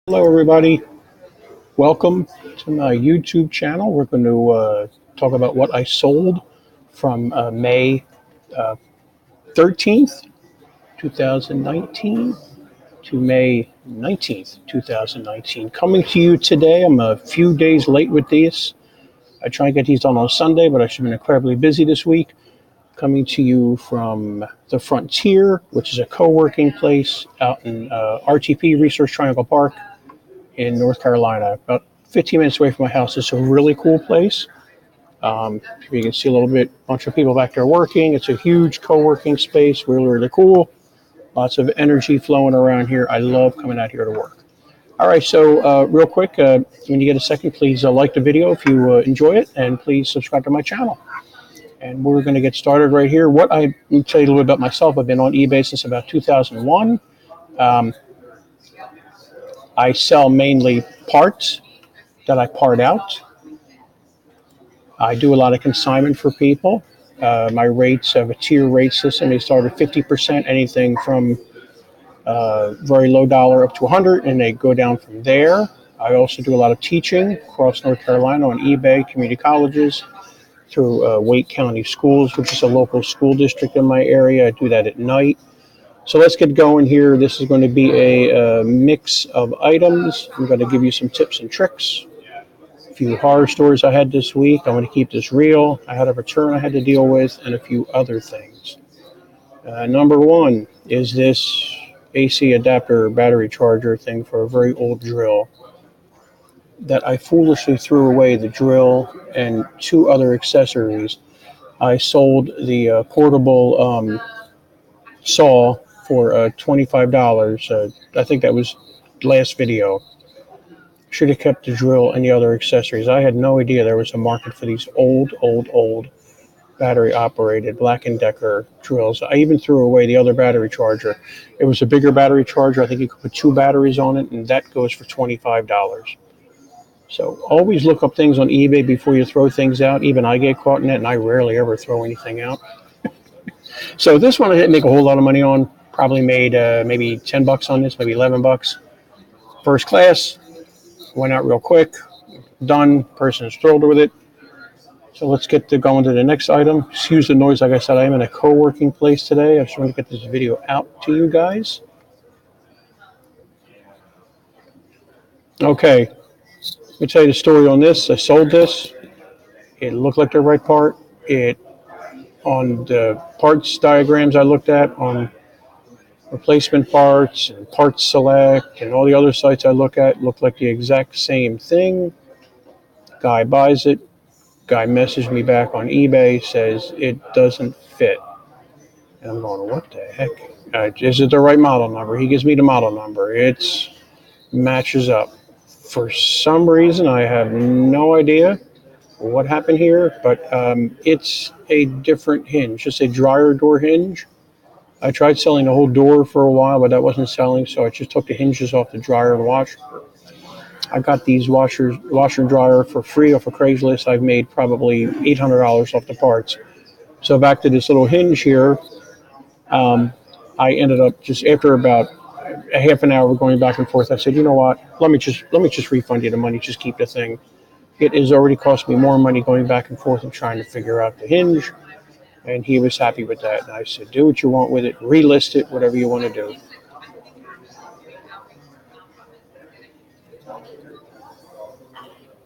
Hello, everybody. Welcome to my YouTube channel. We're going to talk about what I sold from May 13th, 2019 to May 19th, 2019. Coming to you today. I'm a few days late with these. I try and get these done on Sunday, but I've been incredibly busy this week. Coming to you from the Frontier, which is a co-working place out in RTP, Research Triangle Park, in North Carolina, about 15 minutes away from my house. It's a really cool place. You can see a little bit, bunch of people back there working. It's a huge co-working space, really, really cool. Lots of energy flowing around here. I love coming out here to work. All right, so real quick, when you get a second, please like the video if you enjoy it, and please subscribe to my channel. And we're going to get started right here. Let me tell you a little bit about myself. I've been on eBay since about 2001. I sell mainly parts that I part out. I do a lot of consignment for people. My rates have a tier rate system. They start at 50%, anything from very low dollar up to 100, and they go down from there. I also do a lot of teaching across North Carolina on eBay, community colleges, through Wake County Schools, which is a local school district in my area. I do that at night. So let's get going here. This is going to be a mix of items. I'm going to give you some tips and tricks. A few horror stories I had this week. I'm going to keep this real. I had a return I had to deal with, and a few other things. Number one is this AC adapter battery charger thing for a very old drill that I foolishly threw away the drill and two other accessories. I sold the portable saw for $25. I think that was last video. Should have kept the drill and the other accessories. I had no idea there was a market for these old battery operated Black & Decker drills. I even threw away the other battery charger. It was a bigger battery charger. I think you could put two batteries on it, and that goes for $25. So always look up things on eBay before you throw things out. Even I get caught in it, and I rarely ever throw anything out. So this one I didn't make a whole lot of money on. Probably made maybe $10 on this, maybe $11. First class, went out real quick, done. Person is thrilled with it. So let's get going to the next item. Excuse the noise. Like I said, I am in a co-working place today. I just want to get this video out to you guys. Okay, let me tell you the story on this. I sold this. It looked like the right part. On the parts diagrams I looked at on replacement parts and Parts Select and all the other sites I look at, look like the exact same thing. Guy buys it. Guy messaged me back on eBay, says it doesn't fit. And I'm going, what the heck? Is it the right model number? He gives me the model number. It matches up. For some reason, I have no idea what happened here, but it's a different hinge, just a dryer door hinge. I tried selling the whole door for a while, but that wasn't selling, so I just took the hinges off the dryer and washer. I got these washer and dryer for free off of Craigslist. I've made probably $800 off the parts. So back to this little hinge here, I ended up just after about a half an hour going back and forth. I said, you know what? Let me just refund you the money. Just keep the thing. It has already cost me more money going back and forth and trying to figure out the hinge. And he was happy with that. And I said, do what you want with it. Relist it, whatever you want to do.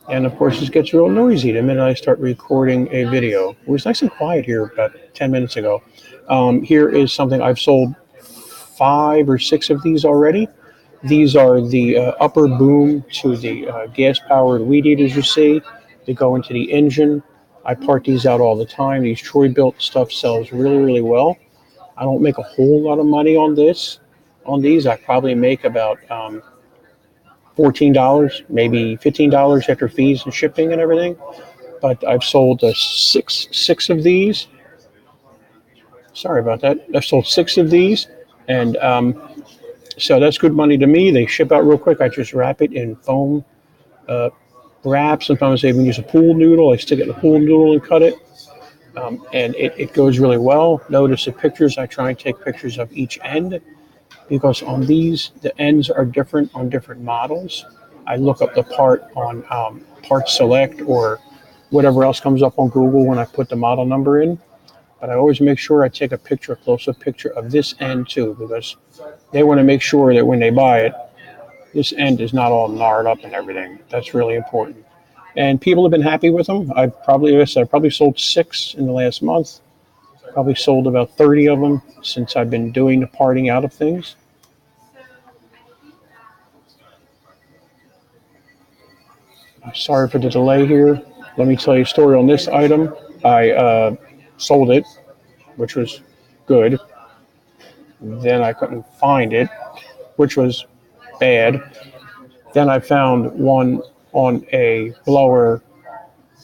And, of course, it gets real noisy the minute I start recording a video. It was nice and quiet here about 10 minutes ago. Here is something I've sold 5 or 6 of these already. These are the upper boom to the gas-powered weed eaters you see. They go into the engine. I part these out all the time. These Troy-built stuff sells really, really well. I don't make a whole lot of money on this. On these, I probably make about $14, maybe $15 after fees and shipping and everything. But I've sold six of these. Sorry about that. I've sold 6 of these, and so that's good money to me. They ship out real quick. I just wrap it in foam wrap. Sometimes I even use a pool noodle. I stick it in a pool noodle and cut it. And it goes really well. Notice the pictures. I try and take pictures of each end. because on these, the ends are different on different models. I look up the part on Part Select or whatever else comes up on Google when I put the model number in. But I always make sure I take a close-up picture of this end too, because they want to make sure that when they buy it, this end is not all gnarred up and everything. That's really important. And people have been happy with them. I probably sold 6 in the last month. Probably sold about 30 of them since I've been doing the parting out of things. I'm sorry for the delay here. Let me tell you a story on this item. I sold it, which was good. Then I couldn't find it, which was bad. Then I found one on a blower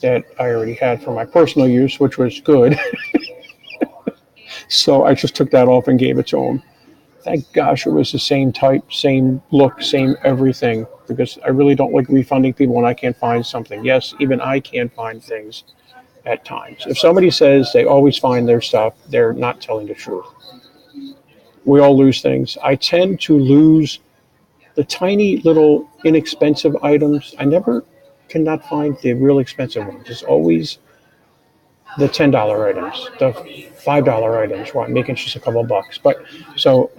that I already had for my personal use, which was good. So I just took that off and gave it to him. Thank gosh it was the same type, same look, same everything, because I really don't like refunding people when I can't find something. Yes, even I can't find things at times. If somebody says they always find their stuff, they're not telling the truth. We all lose things. I tend to lose the tiny little inexpensive items. I never cannot find the real expensive ones. It's always the $10 items, the $5 items, where I'm making just a couple bucks. But so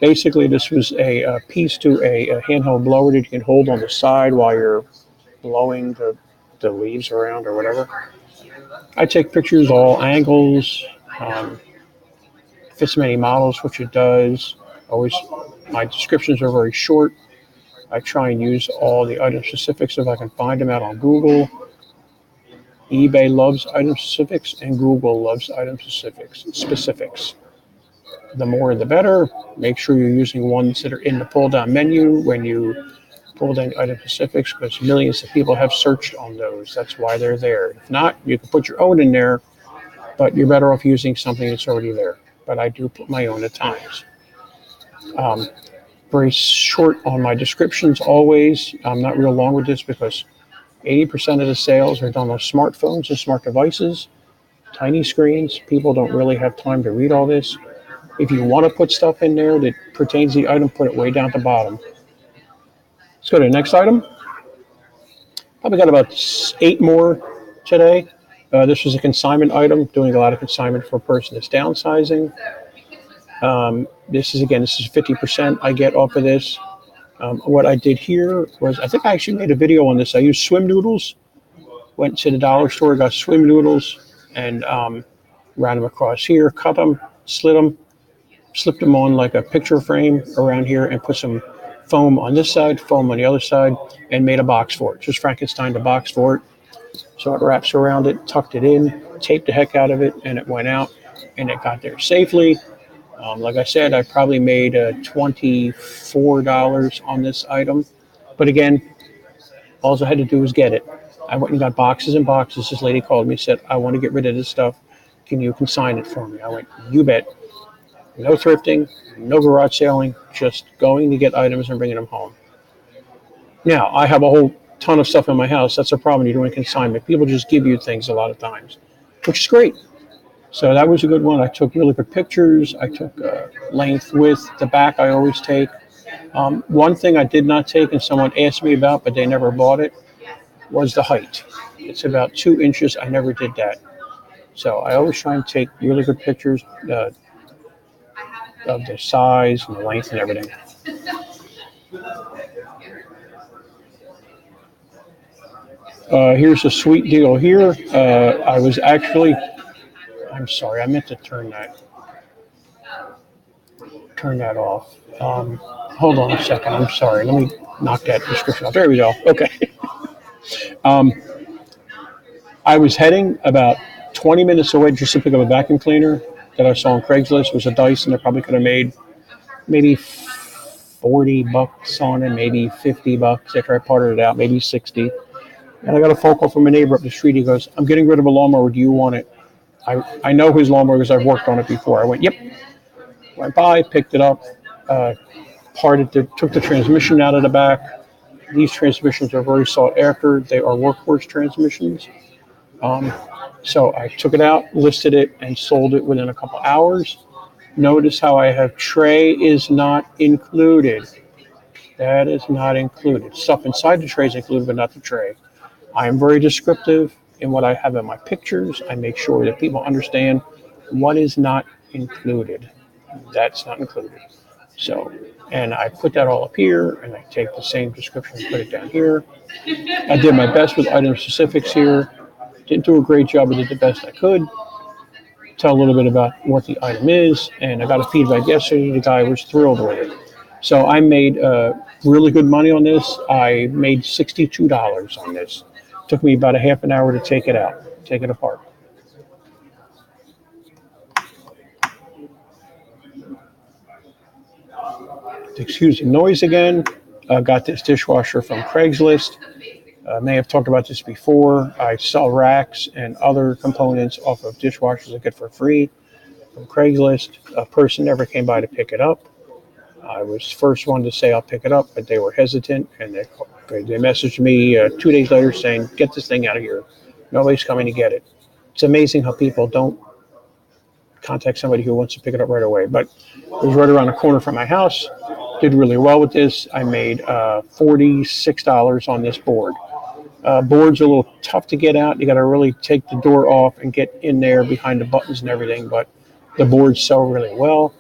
basically, this was a piece to a handheld blower that you can hold on the side while you're blowing the leaves around or whatever. I take pictures, all angles, fits many models, which it does. Always, my descriptions are very short. I try and use all the item specifics if I can find them out on Google. eBay loves item specifics and Google loves item specifics. The more the better. Make sure you're using ones that are in the pull down menu when you pull down item specifics, because millions of people have searched on those. That's why they're there. If not, you can put your own in there, but you're better off using something that's already there. But I do put my own at times. Very short on my descriptions always. I'm not real long with this because 80% of the sales are done on smartphones and smart devices, tiny screens. People don't really have time to read all this. If you want to put stuff in there that pertains to the item, put it way down at the bottom. Let's go to the next item. Probably got about 8 more today. This was a consignment item, doing a lot of consignment for a person that's downsizing. This is 50% I get off of this. What I did here was, I think I actually made a video on this. I used swim noodles. Went to the dollar store, got swim noodles, and ran them across here, cut them, slit them, slipped them on like a picture frame around here, and put some foam on this side, foam on the other side, and made a box for it. Just Frankenstein the box for it. So it wraps around it, tucked it in, taped the heck out of it, and it went out, and it got there safely. Like I said, I probably made $24 on this item. But again, all I had to do was get it. I went and got boxes and boxes. This lady called me and said, I want to get rid of this stuff. Can you consign it for me? I went, you bet. No thrifting, no garage selling, just going to get items and bringing them home. Now, I have a whole ton of stuff in my house. That's a problem. You're doing consignment. People just give you things a lot of times, which is great. So that was a good one. I took really good pictures. I took length, width, the back I always take. One thing I did not take and someone asked me about, but they never bought it, was the height. It's about 2 inches. I never did that. So I always try and take really good pictures of the size and the length and everything. Here's a sweet deal here. I'm sorry, I meant to turn that off. Hold on a second, I'm sorry. Let me knock that description off. There we go. Okay. I was heading about 20 minutes away just to pick up a vacuum cleaner that I saw on Craigslist. It was a Dyson. I probably could have made maybe $40 on it, maybe $50 after I parted it out, maybe 60. And I got a phone call from a neighbor up the street. He goes, I'm getting rid of a lawnmower. Do you want it? I know his lawnmower because I've worked on it before. I went, yep. Went by, picked it up, took the transmission out of the back. These transmissions are very sought after. They are workhorse transmissions. So I took it out, listed it, and sold it within a couple hours. Notice how I have tray is not included. That is not included. Stuff inside the tray is included, but not the tray. I am very descriptive in what I have in my pictures. I make sure that people understand what is not included. That's not included. So, and I put that all up here, and I take the same description and put it down here. I did my best with item specifics here. Didn't do a great job, but did the best I could. Tell a little bit about what the item is, and I got a feedback yesterday. The guy was thrilled with it. So I made really good money on this. I made $62 on this. Took me about a half an hour to take it out, take it apart. Excuse the noise again. Got this dishwasher from Craigslist. May have talked about this before. I sell racks and other components off of dishwashers I get for free from Craigslist. A person never came by to pick it up. I was first one to say I'll pick it up, but they were hesitant, and they messaged me 2 days later saying, get this thing out of here. Nobody's coming to get it. It's amazing how people don't contact somebody who wants to pick it up right away. But it was right around the corner from my house. Did really well with this. I made $46 on this board. Boards are a little tough to get out. You got to really take the door off and get in there behind the buttons and everything, but the boards sell really well.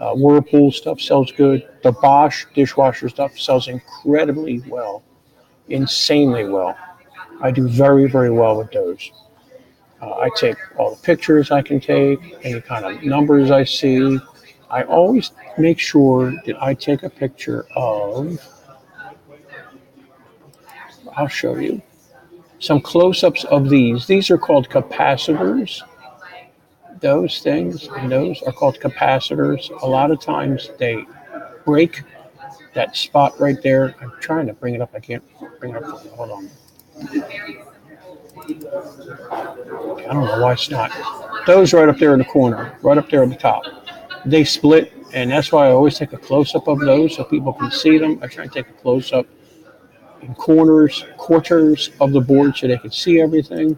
Whirlpool stuff sells good. The Bosch dishwasher stuff sells incredibly well, insanely well. I do very, very well with those. I take all the pictures I can take, any kind of numbers I see. I always make sure that I take a picture of, I'll show you, some close-ups of these. These are called capacitors. Those things and those are called capacitors. A lot of times they break that spot right there. I'm trying to bring it up. I can't bring it up. Hold on. I don't know why it's not. Those right up there in the corner, right up there at the top. They split, and that's why I always take a close-up of those so people can see them. I try and take a close-up in quarters of the board so they can see everything.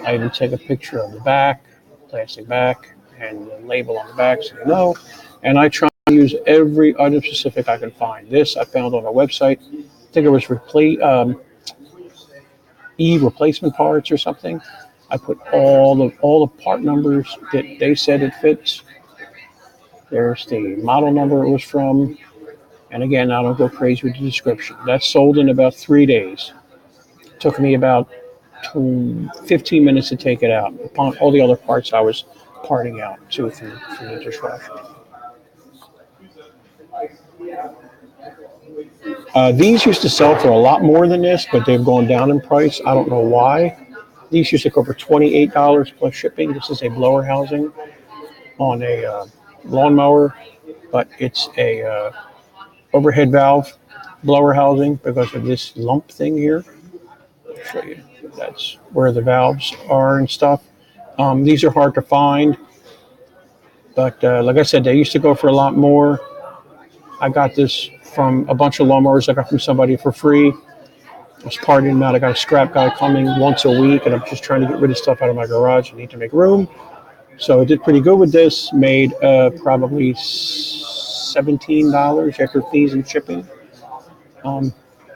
I even take a picture of the back, plastic back, and the label on the back so you know. And I try to use every item specific I can find. This I found on a website. I think it was replacement parts or something. I put all the part numbers that they said it fits. There's the model number it was from. And again, I don't go crazy with the description. That's sold in about 3 days. It took me about 15 minutes to take it out. Upon all the other parts I was parting out too from the dishwasher. These used to sell for a lot more than this, but they've gone down in price. I don't know why. These used to go for $28 plus shipping. This is a blower housing on a lawnmower, but it's a overhead valve blower housing because of this lump thing here. I'll show you. That's where the valves are and stuff. These are hard to find, but like I said, they used to go for a lot more. I got this from a bunch of lawnmowers I got from somebody for free. I was parting them out. I got a scrap guy coming once a week, and I'm just trying to get rid of stuff out of my garage. I need to make room. So I did pretty good with this. Made probably $17 after fees and shipping.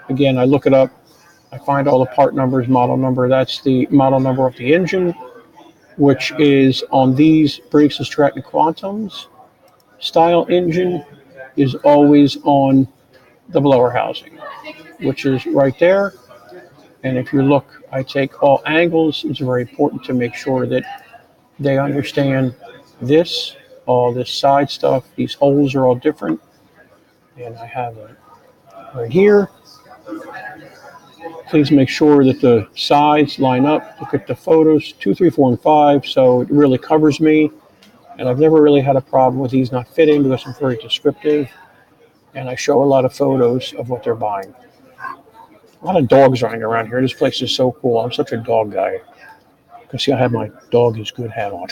Again, I look it up. I find all the part numbers, model number. That's the model number of the engine, which is on these Briggs & Stratton Quantums style engine is always on the blower housing, which is right there. And if you look, I take all angles. It's very important to make sure that they understand this, all this side stuff. These holes are all different. And I have it right here. Please make sure that the sides line up. Look at the photos, 2, 3, 4, and 5. So it really covers me. And I've never really had a problem with these not fitting because I'm very descriptive. And I show a lot of photos of what they're buying. A lot of dogs running around here. This place is so cool. I'm such a dog guy. You can see I have my dog is good hat on.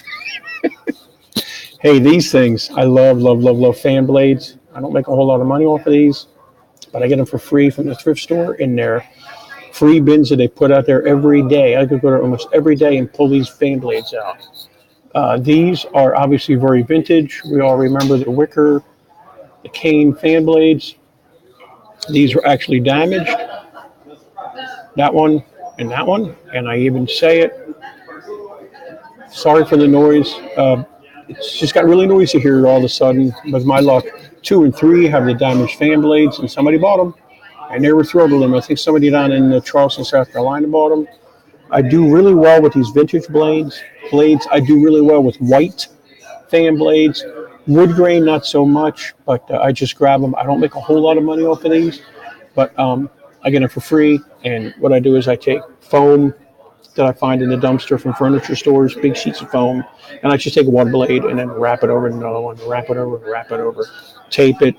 Hey, these things, I love fan blades. I don't make a whole lot of money off of these, but I get them for free from the thrift store in their free bins that they put out there every day. I could go there almost every day and pull these fan blades out. These are obviously very vintage. We all remember the wicker, the cane fan blades. These were actually damaged. That one and that one. And I even say it. Sorry for the noise. It's just got really noisy here all of a sudden. With my luck, 2 and 3 have the damaged fan blades, and somebody bought them. And they were thrilled with them. I think somebody down in Charleston, South Carolina bought them. I do really well with these vintage blades. I do really well with white fan blades. Wood grain, not so much, but I just grab them. I don't make a whole lot of money off of these, but I get them for free. And what I do is I take foam that I find in the dumpster from furniture stores, big sheets of foam, and I just take one blade and then wrap it over another one, wrap it over, tape it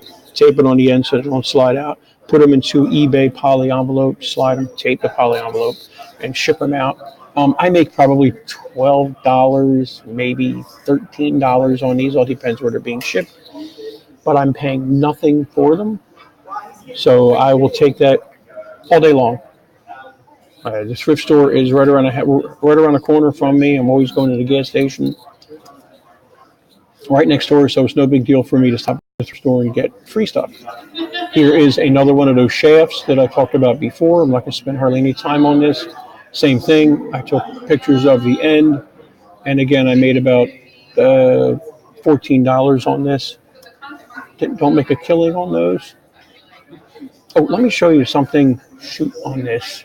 on the end so it won't slide out. Put them into eBay poly envelopes, slide them, tape the poly envelope, and ship them out. I make probably $12, maybe $13 on these. All depends where they're being shipped. But I'm paying nothing for them. So I will take that all day long. The thrift store is right around the corner from me. I'm always going to the gas station right next door, so it's no big deal for me to stop at the thrift store and get free stuff. Here is another one of those shafts that I talked about before. I'm not going to spend hardly any time on this. Same thing. I took pictures of the end, and again, I made about $14 on this. Don't make a killing on those. Oh, let me show you something. Shoot on this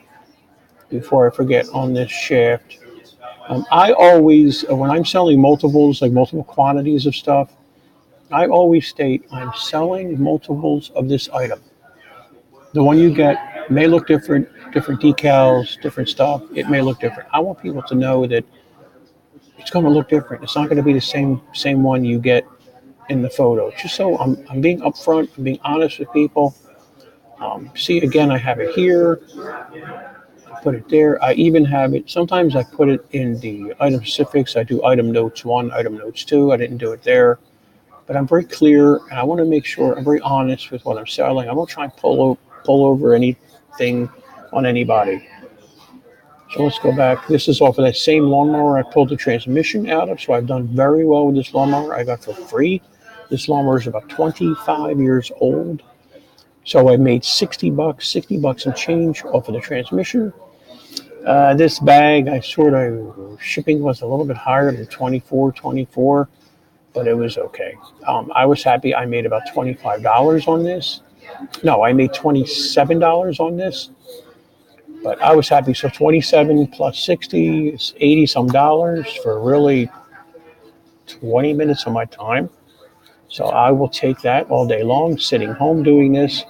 before I forget on this shaft. I always, when I'm selling multiples, like multiple quantities of stuff, I always state I'm selling multiples of this item. The one you get may look different decals, different stuff. It may look different. I want people to know that it's going to look different. It's not going to be the same one you get in the photo. Just so I'm being upfront, I'm being honest with people. See, again, I have it here. I put it there. I even have it. Sometimes I put it in the item specifics. I do item notes 1, item notes 2. I didn't do it there. But I'm very clear, and I want to make sure I'm very honest with what I'm selling. I won't try and pull over anything on anybody. So let's go back. This is off of that same lawnmower I pulled the transmission out of, so I've done very well with this lawnmower. I got for free. This lawnmower is about 25 years old. So I made $60 and change off of the transmission. This bag, shipping was a little bit higher than $24, but it was okay. I was happy. I made about $25 on this. No, I made $27 on this, but I was happy. So 27 plus 60 is 80 some dollars for really 20 minutes of my time. So I will take that all day long, sitting home doing this,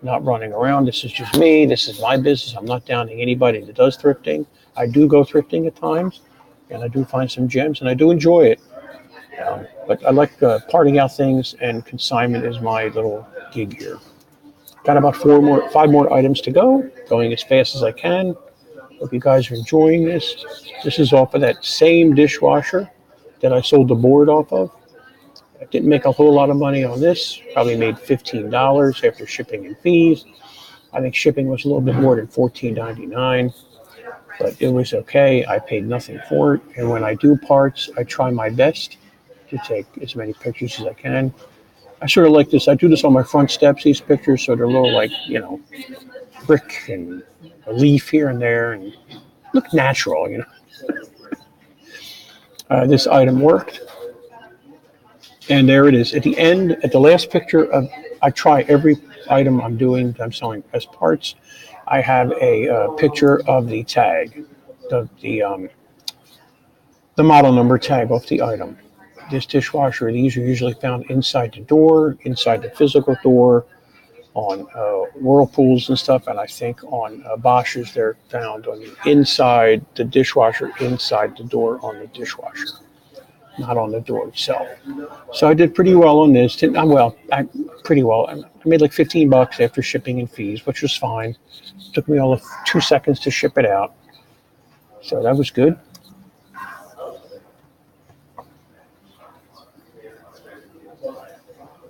not running around. This is just me. This is my business. I'm not downing anybody that does thrifting. I do go thrifting at times, and I do find some gems, and I do enjoy it. But I like parting out things, and consignment is my little gig here. Got about 5 more items to go, going as fast as I can. Hope you guys are enjoying this. This is off of that same dishwasher that I sold the board off of. I didn't make a whole lot of money on this. Probably made $15 after shipping and fees. I think shipping was a little bit more than $14.99, but it was okay. I paid nothing for it. And when I do parts, I try my best to take as many pictures as I can. I sort of like this. I do this on my front steps, these pictures, so they're a little like, brick and a leaf here and there, and look natural, This item worked. And there it is. At the end, at the last picture, I try every item I'm selling as parts. I have a picture of the tag, the model number tag off the item. This dishwasher, these are usually found inside the door, inside the physical door, on Whirlpools and stuff, and I think on Bosch's they're found on the inside, the dishwasher inside the door on the dishwasher, not on the door itself. So I did pretty well on this. Pretty well. I made like $15 after shipping and fees, which was fine. It took me all of 2 seconds to ship it out, so that was good.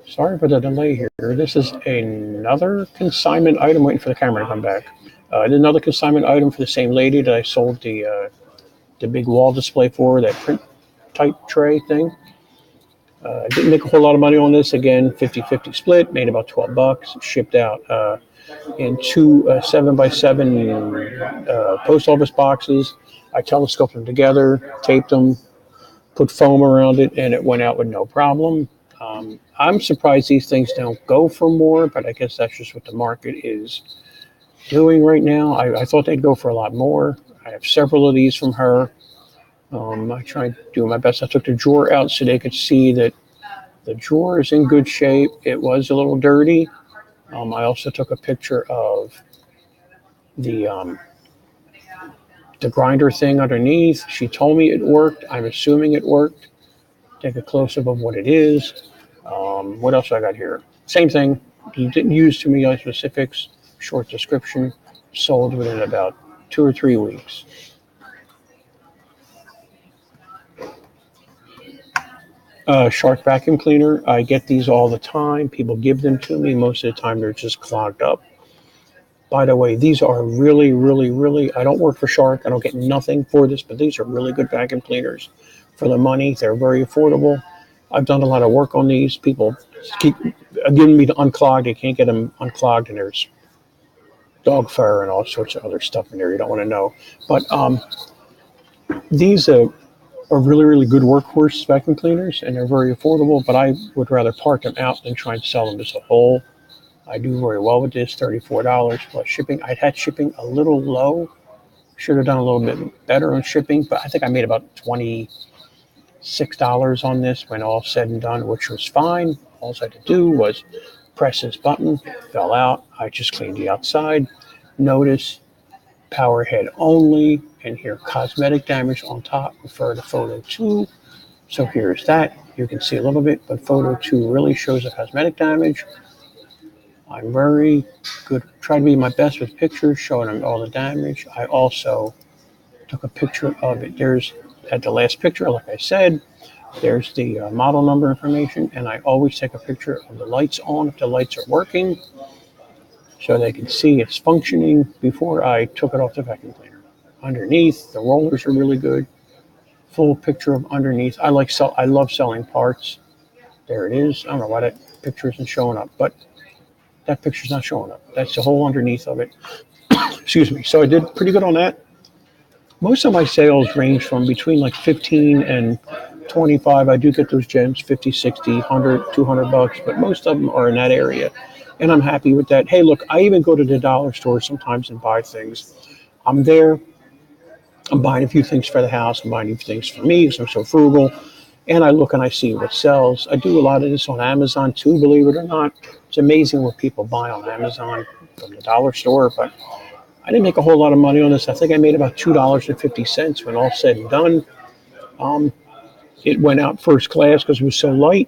Sorry for the delay here. This is another consignment item. Waiting for the camera to come back. Another consignment item for the same lady that I sold the big wall display for, that print type tray thing. I didn't make a whole lot of money on this. Again, 50-50 split, made about $12, shipped out in two 7x7 post office boxes. I telescoped them together, taped them, put foam around it, and it went out with no problem. I'm surprised these things don't go for more, but I guess that's just what the market is doing right now. I thought they'd go for a lot more. I have several of these from her. I tried to do my best. I took the drawer out so they could see that the drawer is in good shape. It was a little dirty. I also took a picture of the grinder thing underneath. She told me it worked. I'm assuming it worked. Take a close-up of what it is. What else I got here? Same thing. You didn't use too many specifics. Short description. Sold within about 2 or 3 weeks. Shark vacuum cleaner. I get these all the time. People give them to me. Most of the time they're just clogged up. By the way, these are really, really, really, I don't work for Shark. I don't get nothing for this, but these are really good vacuum cleaners for the money. They're very affordable. I've done a lot of work on these. People keep giving me the unclogged. You can't get them unclogged, and there's dog fur and all sorts of other stuff in there you don't want to know. But these are really, really good workhorse vacuum cleaners, and they're very affordable, but I would rather part them out than try and sell them as a whole. I do very well with this, $34 plus shipping. I'd had shipping a little low. Should have done a little bit better on shipping, but I think I made about $26 on this when all said and done, which was fine. All I had to do was press this button, it fell out. I just cleaned the outside. Notice power head only, and here cosmetic damage on top, refer to photo 2. So here's that. You can see a little bit, but photo 2 really shows the cosmetic damage. I'm very good, try to be my best with pictures, showing them all the damage. I also took a picture of it. There's, at the last picture, like I said, there's the model number information, and I always take a picture of the lights on if the lights are working, so they can see it's functioning before I took it off the vacuum cleaner. Underneath, the rollers are really good. Full picture of underneath. I love selling parts. There it is. I don't know why that picture isn't showing up, but that picture's not showing up. That's the whole underneath of it. Excuse me. So I did pretty good on that. Most of my sales range from between like 15 and 25. I do get those gems, 50, 60, 100, $200, but most of them are in that area. And I'm happy with that. Hey, look, I even go to the dollar store sometimes and buy things. I'm there. I'm buying a few things for the house. I'm buying a few things for me because I'm so frugal. And I look and I see what sells. I do a lot of this on Amazon too, believe it or not. It's amazing what people buy on Amazon from the dollar store. But I didn't make a whole lot of money on this. I think I made about $2.50 when all said and done. It went out first class because it was so light.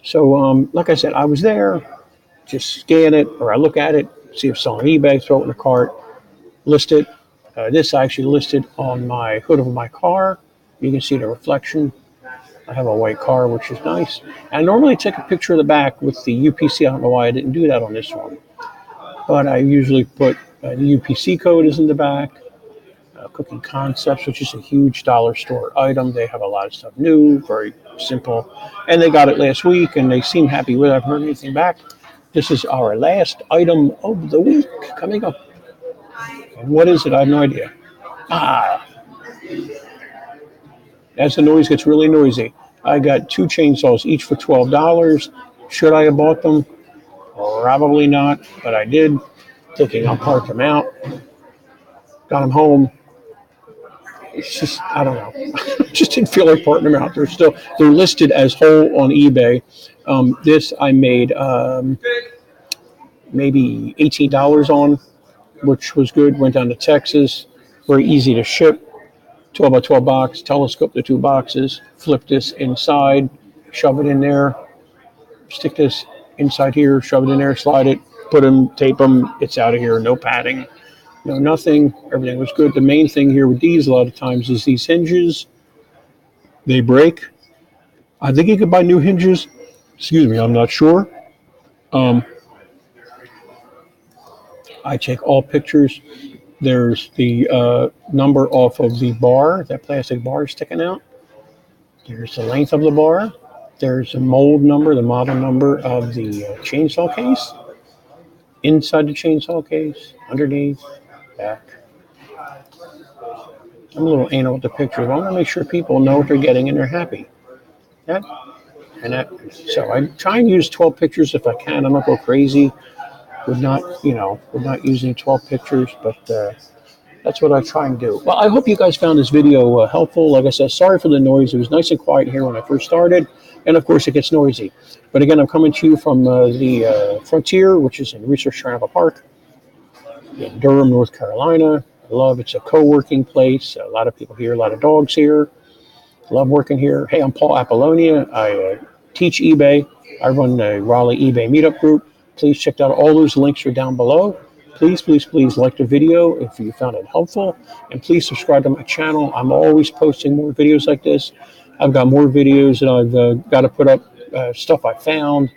So like I said, I was there, just scan it, or I look at it, see if it's on eBay, throw it in the cart, list it. This I actually listed on my hood of my car. You can see the reflection. I have a white car, which is nice. I normally take a picture of the back with the UPC. I don't know why I didn't do that on this one. But I usually put the UPC code is in the back. Cooking Concepts, which is a huge dollar store item. They have a lot of stuff new, very simple. And they got it last week, and they seem happy with it. I haven't heard anything back. This is our last item of the week coming up. And what is it? I have no idea. As the noise gets really noisy, I got 2 chainsaws, each for $12. Should I have bought them? Probably not, but I did. Thinking I'll park them out. Got them home. It's just, I don't know. Just didn't feel like parting them out. They're listed as whole on eBay. This I made maybe $18 on, which was good. Went down to Texas. Very easy to ship. 12 by 12 box. Telescope the 2 boxes. Flip this inside. Shove it in there. Stick this inside here. Shove it in there. Slide it. Put them. Tape them. It's out of here. No padding. No nothing. Everything was good. The main thing here with these a lot of times is these hinges. They break. I think you could buy new hinges. Excuse me. I'm not sure. I take all pictures. There's the number off of the bar, that plastic bar sticking out. There's the length of the bar. There's the mold number, the model number of the chainsaw case. Inside the chainsaw case, underneath, back. I'm a little anal with the pictures. I want to make sure people know what they're getting and they're happy. That and that. So I try and use 12 pictures if I can. I'm not go crazy with not using 12 pictures, but that's what I try and do. Well, I hope you guys found this video helpful. Like I said, sorry for the noise. It was nice and quiet here when I first started, and of course it gets noisy. But again, I'm coming to you from the Frontier, which is in Research Triangle Park in Durham, North Carolina. I love it's a co-working place. A lot of people here, a lot of dogs here. Love working here. Hey, I'm Paul Apollonia. I teach eBay. I run the Raleigh eBay Meetup Group. Please check out all those links are down below. Please, please, please like the video if you found it helpful. And please subscribe to my channel. I'm always posting more videos like this. I've got more videos that I've got to put up, stuff I found,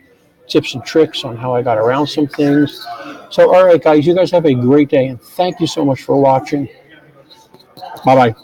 tips and tricks on how I got around some things. So, all right, guys, you guys have a great day. And thank you so much for watching. Bye-bye.